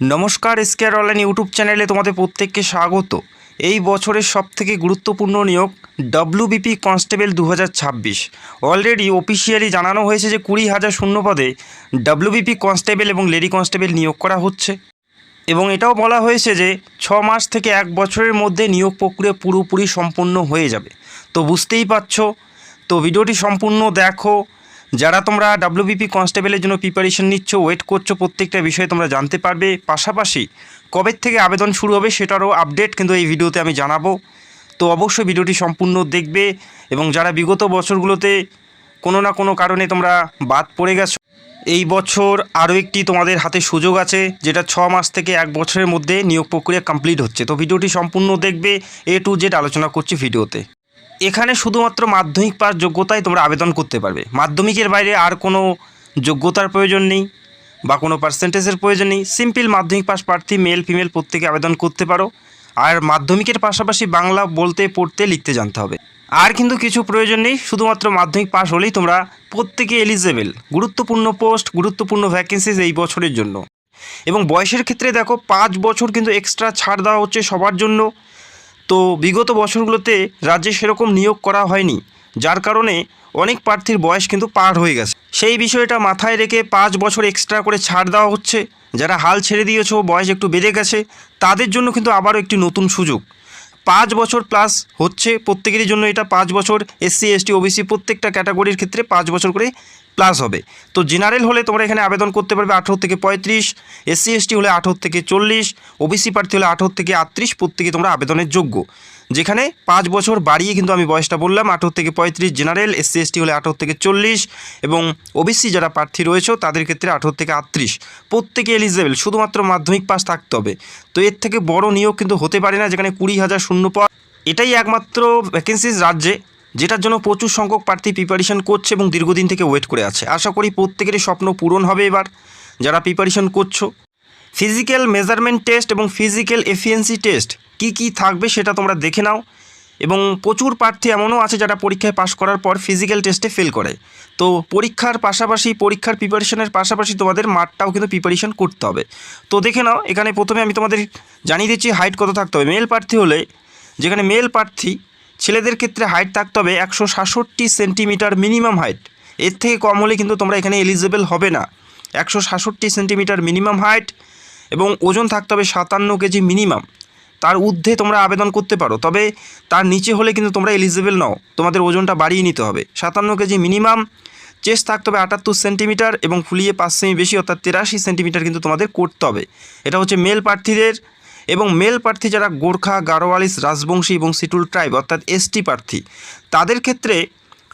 নমস্কার, এসকেআর online YouTube চ্যানেলে তোমাদের প্রত্যেককে স্বাগত। এই বছরের সবথেকে গুরুত্বপূর্ণ নিয়োগ ডব্লিউবিপি কনস্টেবল 2026। অলরেডি অফিসিয়ালি জানানো হয়েছে যে 20,000 শূন্যপদে ডব্লিউবিপি কনস্টেবল এবং লেডি কনস্টেবল নিয়োগ করা হচ্ছে। এবং এটাও বলা হয়েছে যে 6 মাস থেকে 1 বছরের মধ্যে নিয়োগ প্রক্রিয়া পুরোপুরি সম্পূর্ণ হয়ে যাবে। তো বুঝতেই পারছো, তো ভিডিওটি সম্পূর্ণ দেখো। যারা তোমরা ডব্লিউবিপি কনস্টেবলের জন্য প্রিপারেশন নিচ্ছ, ওয়েট করছো, প্রত্যেকটা বিষয়ে তোমরা জানতে পারবে। পাশাপাশি কবে থেকে আবেদন শুরু হবে সেটারও আপডেট কিন্তু এই ভিডিওতে আমি জানাবো। তো অবশ্যই ভিডিওটি সম্পূর্ণ দেখবে। এবং যারা বিগত বছরগুলোতে কোনো না কোনো কারণে তোমরা বাদ পড়ে গেছো, এই বছর আরও একটি তোমাদের হাতে সুযোগ আছে, যেটা 6 মাস থেকে 1 বছরের মধ্যে নিয়োগ প্রক্রিয়া কমপ্লিট হচ্ছে। তো ভিডিওটি সম্পূর্ণ দেখবে, A to Z আলোচনা করছি ভিডিওতে। এখানে শুধুমাত্র মাধ্যমিক পাস যোগ্যতায় তোমরা আবেদন করতে পারবে। মাধ্যমিকের বাইরে আর কোনো যোগ্যতার প্রয়োজন নেই বা কোনো পার্সেন্টেজের প্রয়োজন নেই। সিম্পল মাধ্যমিক পাস প্রার্থী মেল ফিমেল প্রত্যেকে আবেদন করতে পারো। আর মাধ্যমিকের পাশাপাশি বাংলা বলতে পড়তে লিখতে জানতে হবে। আর কিন্তু কিছু প্রয়োজন নেই, শুধুমাত্র মাধ্যমিক পাস হলেই তোমরা প্রত্যেকে এলিজেবল। গুরুত্বপূর্ণ পোস্ট, গুরুত্বপূর্ণ ভ্যাকেন্সিজ এই বছরের জন্য। এবং বয়সের ক্ষেত্রে দেখো 5 বছর কিন্তু এক্সট্রা ছাড় দেওয়া হচ্ছে সবার জন্য। তো বিগত বছরগুলোতে রাজ্যে সেরকম নিয়োগ করা হয়নি, যার কারণে অনেক প্রার্থীর বয়স কিন্তু পার হয়ে গেছে। সেই বিষয়টা মাথায় রেখে 5 বছর এক্সট্রা করে ছাড় দেওয়া হচ্ছে। যারা হাল ছেড়ে দিয়েছো, বয়স একটু বেড়ে গেছে, তাদের জন্য কিন্তু আবারও একটি নতুন সুযোগ। 5 বছর প্লাস হচ্ছে প্রত্যেকেরই জন্য। এটা 5 বছর SC ST OBC প্রত্যেকটা ক্যাটাগরির ক্ষেত্রে 5 বছর করে প্লাস হবে। তো জেনারেল হলে তোমরা এখানে আবেদন করতে পারবে 18 থেকে 35, SC ST হলে 18 থেকে 40, OBC প্রার্থী হলে 18 থেকে 38, প্রত্যেকে তোমরা আবেদনের যোগ্য। যেখানে 5 বছর বাড়িয়ে কিন্তু আমি বয়সটা বললাম, 18 থেকে 35 জেনারেল, SC ST হলে 18 থেকে 40 এবং OBC যারা প্রার্থী রয়েছে তাদের ক্ষেত্রে 18 থেকে 38, প্রত্যেকে এলিজেবল। শুধুমাত্র মাধ্যমিক পাস থাকতে হবে। তো এর থেকে বড় নিয়োগ কিন্তু হতে পারে না, যেখানে 20,000 শূন্যপদ। এটাই একমাত্র ভ্যাকেন্সিজ রাজ্যে, যেটার জন্য প্রচুর সংখ্যক প্রার্থী প্রিপারেশন করছে এবং দীর্ঘদিন থেকে ওয়েট করে আছে। আশা করি প্রত্যেকেরই স্বপ্ন পূরণ হবে এবার যারা প্রিপারেশন করছো। ফিজিক্যাল মেজারমেন্ট টেস্ট এবং ফিজিক্যাল এফিসিয়েন্সি টেস্ট কি থাকবে সেটা তোমরা দেখে নাও। এবং প্রচুর প্রার্থী এমনও আছে যারা পরীক্ষায় পাশ করার পর ফিজিক্যাল টেস্টে ফেল করে। তো পরীক্ষার পাশাপাশি, পরীক্ষার প্রিপারেশনের পাশাপাশি তোমাদের মাঠটাও কিন্তু প্রিপারেশন করতে হবে। তো দেখে নাও, এখানে প্রথমে আমি তোমাদের জানিয়ে দিচ্ছি হাইট কত থাকতে হবে। মেল প্রার্থী হলে, যেখানে মেল প্রার্থী ছেলেদের ক্ষেত্রে হাইট থাকতে হবে 166 সেন্টিমিটার মিনিমাম হাইট। এর থেকে কম হলে কিন্তু তোমরা এখানে এলিজেবল হবে না। 166 সেন্টিমিটার মিনিমাম হাইট এবং ওজন থাকতে হবে 57 কেজি মিনিমাম। তার ঊর্ধ্বে তোমরা আবেদন করতে পারো, তবে তার নিচে হলে কিন্তু তোমরা এলিজেবল নাও, তোমাদের ওজনটা বাড়িয়ে নিতে হবে। 57 কেজি মিনিমাম। চেস্ট থাকতে হবে 78 সেন্টিমিটার এবং ফুলিয়ে 5 সেমি বেশি অর্থাৎ 83 সেন্টিমিটার কিন্তু তোমাদের করতে হবে। এটা হচ্ছে মেল প্রার্থীদের। এবং মেল প্রার্থী যারা গোর্খা, গারোয়ালিস, রাজবংশী এবং শিটুল ট্রাইব অর্থাৎ ST প্রার্থী, তাদের ক্ষেত্রে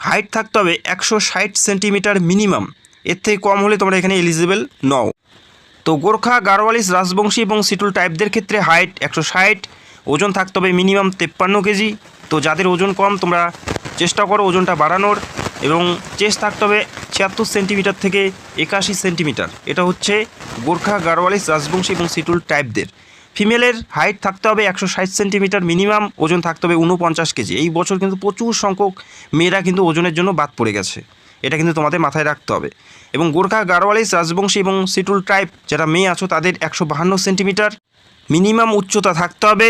হাইট থাকতে হবে 160 সেন্টিমিটার মিনিমাম। এর থেকে কম হলে তোমরা এখানে এলিজেবল নও। তো গোর্খা, গারোয়ালিস, রাজবংশী এবং শিটুল টাইপদের ক্ষেত্রে হাইট 160, ওজন থাকতে হবে মিনিমাম 53 কেজি। তো যাদের ওজন কম তোমরা চেষ্টা করো ওজনটা বাড়ানোর। এবং চেস্ট থাকতে হবে 76 সেন্টিমিটার থেকে 81 সেন্টিমিটার। এটা হচ্ছে গোর্খা, গারোয়ালিস, রাজবংশী এবং শিটুল টাইপদের। ফিমেলের হাইট থাকতে হবে 160 সেন্টিমিটার মিনিমাম, ওজন থাকতে হবে 49 কেজি। এই বছর কিন্তু প্রচুর সংখ্যক মেয়েরা কিন্তু ওজনের জন্য বাদ পড়ে গেছে, এটা কিন্তু তোমাদের মাথায় রাখতে হবে। এবং গোর্খা, গারোয়ালিস, রাজবংশী এবং শিটুল ট্রাইব যারা মেয়ে আছো তাদের 152 সেন্টিমিটার মিনিমাম উচ্চতা থাকতে হবে।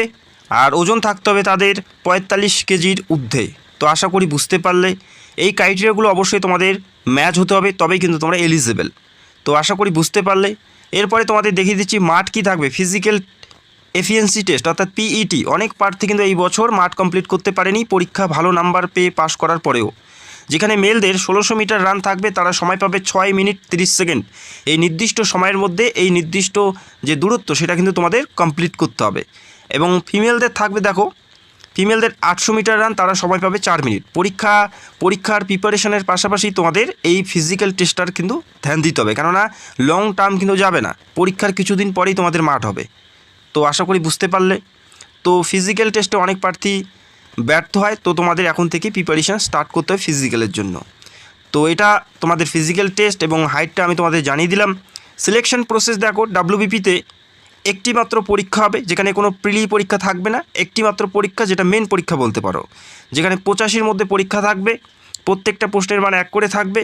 আর ওজন থাকতে হবে তাদের 45 কেজির ঊর্ধ্বে। তো আশা করি বুঝতে পারলে। এই ক্রাইটেরিয়াগুলো অবশ্যই তোমাদের ম্যাচ হতে হবে, তবেই কিন্তু তোমরা এলিজেবল। তো আশা করি বুঝতে পারলে। এরপরে তোমাদের দেখিয়ে দিচ্ছি মাঠ কী থাকবে। ফিজিক্যাল এফিসিয়েন্সি টেস্ট অর্থাৎ PET। অনেক প্রার্থী কিন্তু এই বছর মাঠ কমপ্লিট করতে পারেনি পরীক্ষা ভালো নাম্বার পেয়ে পাশ করার পরেও। যেখানে মেলদের 1600 মিটার রান থাকবে, তারা সময় পাবে 6 মিনিট 30 সেকেন্ড। এই নির্দিষ্ট সময়ের মধ্যে এই নির্দিষ্ট যে দূরত্ব সেটা কিন্তু তোমাদের কমপ্লিট করতে হবে। এবং ফিমেলদের থাকবে, দেখো ফিমেলদের 800 মিটার রান, তারা সময় পাবে 4 মিনিট। পরীক্ষার প্রিপারেশনের পাশাপাশি তোমাদের এই ফিজিক্যাল টেস্টটার কিন্তু ধ্যান দিতে হবে, কেননা লং টার্ম কিন্তু যাবে না, পরীক্ষার কিছুদিন পরেই তোমাদের মাঠ হবে। তো আশা করি বুঝতে পারলে। তো ফিজিক্যাল টেস্টে অনেক প্রার্থী ব্যর্থ হয়, তো তোমাদের এখন থেকে প্রিপারেশান স্টার্ট করতে হয় ফিজিক্যালের জন্য। তো এটা তোমাদের ফিজিক্যাল টেস্ট এবং হাইটটা আমি তোমাদের জানিয়ে দিলাম। সিলেকশন প্রসেস দেখো, ডব্লিউবিপিতে একটি মাত্র পরীক্ষা হবে, যেখানে কোনো প্রিলি পরীক্ষা থাকবে না। একটি মাত্র পরীক্ষা, যেটা মেন পরীক্ষা বলতে পারো, যেখানে 85-র মধ্যে পরীক্ষা থাকবে, প্রত্যেকটা প্রশ্নের মান 1 করে থাকবে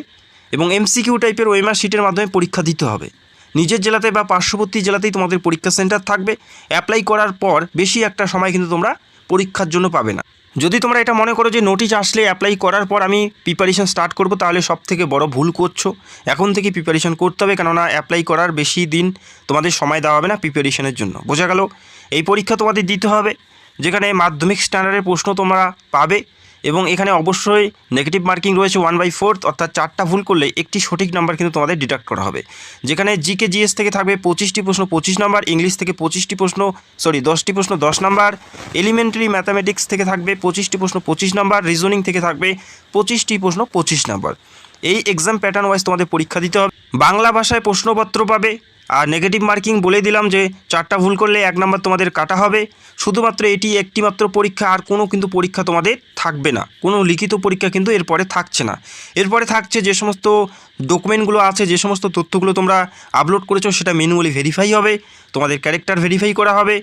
এবং MCQ টাইপের ওএমআর শিটের মাধ্যমে পরীক্ষা দিতে হবে। নিজের জেলাতে বা পার্শ্ববর্তী জেলাতেই তোমাদের পরীক্ষা সেন্টার থাকবে। অ্যাপ্লাই করার পর বেশি একটা সময় কিন্তু তোমরা পরীক্ষার জন্য পাবে না। যদি তোমরা এটা মনে করো যে নোটিশ আসলে অ্যাপ্লাই করার পর আমি প্রিপারেশন স্টার্ট করব, তাহলে সব থেকে বড় ভুল করছো। এখন থেকে প্রিপারেশন করতে হবে, কেননা অ্যাপ্লাই করার বেশি দিন তোমাদের সময় দেওয়া হবে না প্রিপারেশনের জন্য। বোঝা গেল? এই পরীক্ষা তোমাদের দিতে হবে, যেখানে মাধ্যমিক স্ট্যান্ডার্ডের প্রশ্ন তোমরা পাবে এবং এখানে অবশ্যই নেগেটিভ মার্কিং রয়েছে 1/4, অর্থাৎ 4টা ভুল করলে একটি সঠিক নাম্বার কিন্তু তোমাদের ডিডাক্ট করা হবে। যেখানে জিকে জিএস থেকে থাকবে 25টি প্রশ্ন 25 নাম্বার, ইংলিশ থেকে 10টি প্রশ্ন 10 নাম্বার, এলিমেন্টারি ম্যাথামেটিক্স থেকে থাকবে 25টি প্রশ্ন 25 নাম্বার, রিজনিং থেকে থাকবে 25টি প্রশ্ন 25 নাম্বার। এই এক্সাম প্যাটার্ন ওয়াইজ তোমাদের পরীক্ষা দিতে হবে। বাংলা ভাষায় প্রশ্নপত্র পাবে। আর নেগেটিভ মার্কিং বলে দিলাম যে 4টা ভুল করলে 1 নাম্বার তোমাদের কাটা হবে। শুধুমাত্র এটি একটি মাত্র পরীক্ষা, আর কোনো কিন্তু পরীক্ষা তোমাদের থাকবে না। কোনো লিখিত পরীক্ষা কিন্তু এরপরে থাকছে না। এরপরে থাকছে যে সমস্ত ডকুমেন্টগুলো আছে, যে সমস্ত তথ্যগুলো তোমরা আপলোড করেছো সেটা ম্যানুয়ালি ভেরিফাই হবে, তোমাদের ক্যারেক্টার ভেরিফাই করা হবে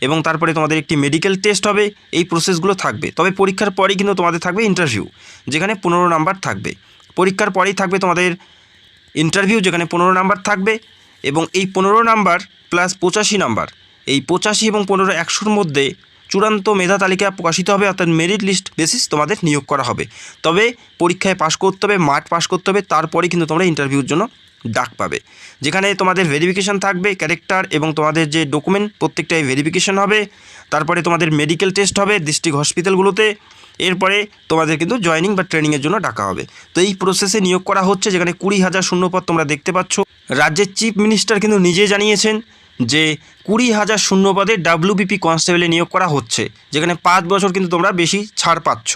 এবং তারপরে তোমাদের একটি মেডিকেল টেস্ট হবে। এই প্রসেসগুলো থাকবে। তবে পরীক্ষার পরেই কিন্তু তোমাদের থাকবে ইন্টারভিউ, যেখানে 15 নাম্বার থাকবে। পরীক্ষার পরেই থাকবে তোমাদের ইন্টারভিউ, যেখানে 15 নাম্বার থাকবে এবং এই 15 নাম্বার প্লাস 85 নাম্বার, এই 85 এবং 15 100-র মধ্যে চূড়ান্ত মেধা তালিকা প্রকাশিত হবে, অর্থাৎ মেরিট লিস্ট বেসিস তোমাদের নিয়োগ করা হবে। তবে পরীক্ষায় পাশ করতে হবে, মাঠ পাশ করতে হবে, তারপরে কিন্তু তোমরা ইন্টারভিউর জন্য ডাক পাবে, যেখানে তোমাদের ভেরিফিকেশান থাকবে, ক্যারেক্টার এবং তোমাদের যে ডকুমেন্ট প্রত্যেকটাই ভেরিফিকেশান হবে। তারপরে তোমাদের মেডিকেল টেস্ট হবে ডিস্ট্রিক্ট হসপিটালগুলোতে। এরপরে তোমাদের কিন্তু জয়েনিং বা ট্রেনিংয়ের জন্য ডাকা হবে। তো এই প্রসেসে নিয়োগ করা হচ্ছে, যেখানে 20,000 শূন্যপদ তোমরা দেখতে পাচ্ছ। রাজ্যের চিফ মিনিস্টার কিন্তু নিজে জানিয়েছেন যে 20,000 শূন্যপদে WBP কনস্টেবলে নিয়োগ করা হচ্ছে, যেখানে 5 বছর কিন্তু তোমরা বেশি ছাড় পাচ্ছ।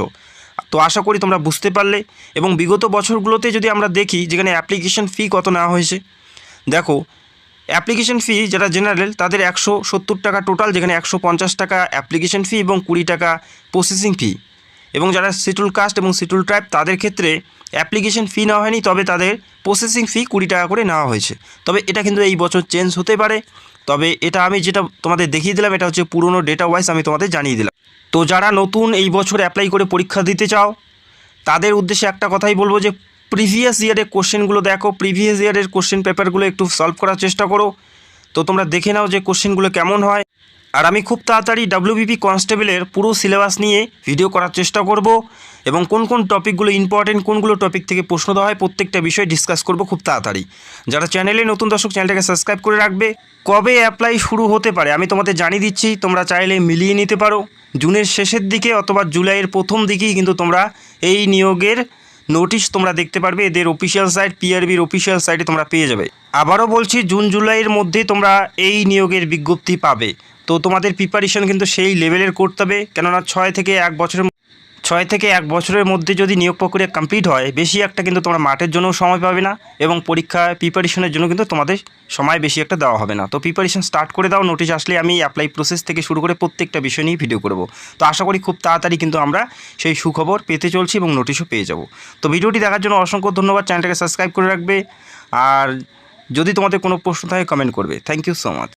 তো আশা করি তোমরা বুঝতে পারলে। এবং বিগত বছরগুলোতে যদি আমরা দেখি, যেখানে অ্যাপ্লিকেশন ফি কত নেওয়া হয়েছে, দেখো অ্যাপ্লিকেশন ফি যারা জেনারেল তাদের 170 টাকা টোটাল, যেখানে 150 টাকা অ্যাপ্লিকেশন ফি এবং 20 টাকা প্রসেসিং ফি। এবং যারা শিডিউল কাস্ট এবং শিডিউল ট্রাইব তাদের ক্ষেত্রে অ্যাপ্লিকেশন ফি নেওয়া হয়নি, তবে তাদের প্রসেসিং ফি 20 টাকা করে নেওয়া হয়েছে। তবে এটা কিন্তু এই বছর চেঞ্জ হতে পারে। তবে এটা আমি যেটা তোমাদের দেখিয়ে দিলাম, এটা হচ্ছে পুরনো ডেটা ওয়াইজ আমি তোমাদের জানিয়ে দিলাম। তো যারা নতুন এই বছর অ্যাপ্লাই করে পরীক্ষা দিতে চাও, তাদের উদ্দেশ্যে একটা কথাই বলবো যে প্রিভিয়াস ইয়ারের কোশ্চেনগুলো দেখো, প্রিভিয়াস ইয়ারের কোশ্চেন পেপারগুলো একটু সলভ করার চেষ্টা করো। তো তোমরা দেখে নাও যে কোশ্চেনগুলো কেমন হয়। আর আমি খুব তাড়াতাড়ি WBP কনস্টেবলের পুরো সিলেবাস নিয়ে ভিডিও করার চেষ্টা করব এবং কোন কোন টপিকগুলো ইম্পর্টেন্ট, কোনগুলো টপিক থেকে প্রশ্ন দেওয়া হয়, প্রত্যেকটা বিষয় ডিসকাস করব খুব তাড়াতাড়ি। যারা চ্যানেলে নতুন দর্শক, চ্যানেলটাকে সাবস্ক্রাইব করে রাখবে। কবে অ্যাপ্লাই শুরু হতে পারে আমি তোমাদের জানিয়ে দিচ্ছি, তোমরা চাইলে মিলিয়ে নিতে পারো। জুনের শেষের দিকে অথবা জুলাইয়ের প্রথম দিকেই কিন্তু তোমরা এই নিয়োগের নোটিশ তোমরা দেখতে পারবে। এদের অফিসিয়াল সাইট, PRBর অফিসিয়াল সাইটে তোমরা পেয়ে যাবে। আবারও বলছি, জুন জুলাইয়ের মধ্যে তোমরা এই নিয়োগের বিজ্ঞপ্তি পাবে। তো তোমাদের প্রিপারেশন কিন্তু সেই লেভেলের করতে হবে, কেননা 6 থেকে 1 বছরের মধ্যে যদি নিয়োগ প্রক্রিয়া কমপ্লিট হয়, বেশি একটা কিন্তু তোমরা মাঠের জন্য সময় পাবে না এবং পরীক্ষা প্রিপারেশনের জন্য কিন্তু তোমাদের সময় বেশি একটা দেওয়া হবে না। তো প্রিপারেশন স্টার্ট করে দাও। নোটিশ আসলে আমি অ্যাপ্লাই প্রসেস থেকে শুরু করে প্রত্যেকটা বিষয় নিয়ে ভিডিও করব। তো আশা করি খুব তাড়াতাড়ি কিন্তু আমরা সেই সুখবর পেতে চলছি এবং নোটিশও পেয়ে যাব। তো ভিডিওটি দেখার জন্য অসংখ্য ধন্যবাদ। চ্যানেলটাকে সাবস্ক্রাইব করে রাখবে আর যদি তোমাদের কোনো প্রশ্ন থাকে কমেন্ট করবে। Thank you so much.